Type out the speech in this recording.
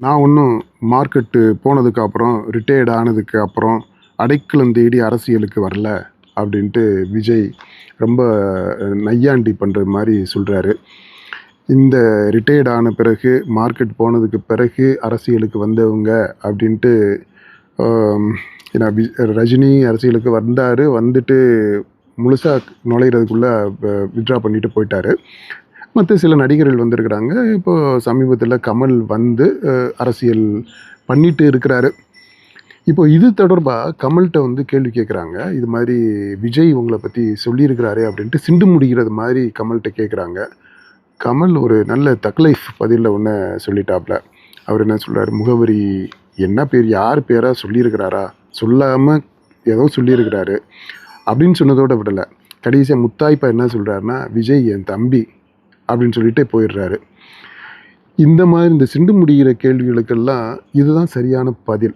நான் ஒன்றும் மார்க்கெட்டு போனதுக்கு அப்புறம், ரிட்டயர்ட் ஆனதுக்கு அப்புறம், அடைக்கலம் தேடி அரசியலுக்கு வரல அப்படின்ட்டு விஜய் ரொம்ப நையாண்டி பண்ணுற மாதிரி சொல்கிறாரு. இந்த ரிட்டயர்ட் ஆன பிறகு, மார்க்கெட் போனதுக்கு பிறகு அரசியலுக்கு வந்தவங்க அப்படின்ட்டு ஏன்னா ரஜினி அரசியலுக்கு வந்தார், வந்துட்டு முழுசாக நுழையிறதுக்குள்ளே வித்ட்ரா பண்ணிட்டு போயிட்டார். மற்ற சில நடிகர்கள் வந்திருக்கிறாங்க. இப்போது சமீபத்தில் கமல் வந்து அரசியல் பண்ணிட்டு இருக்கிறாரு. இப்போ இது தொடர்பாக கமல்கிட்ட வந்து கேள்வி கேட்குறாங்க. இது மாதிரி விஜய் உங்களை பற்றி சொல்லியிருக்கிறாரு அப்படின்ட்டு சிண்டு முடிகிறது மாதிரி கமல்கிட்ட கேட்குறாங்க. கமல் ஒரு நல்ல தக்லைஃப் பதிலில் ஒன்று சொல்லிட்டாப்ல. அவர் என்ன சொல்கிறார், முகவரி என்ன பேர், யார் பேராக சொல்லியிருக்கிறாரா, சொல்லாமல் ஏதோ சொல்லியிருக்கிறாரு அப்படின்னு சொன்னதோடு விடலை. கடைசியாக முத்தாய்ப்பா என்ன சொல்கிறாருன்னா, விஜய் என் தம்பி அப்படின்னு சொல்லிட்டு போயிடுறாரு. இந்த மாதிரி இந்த சிண்டு முடிகிற கேள்விகளுக்கெல்லாம் இதுதான் சரியான பதில்.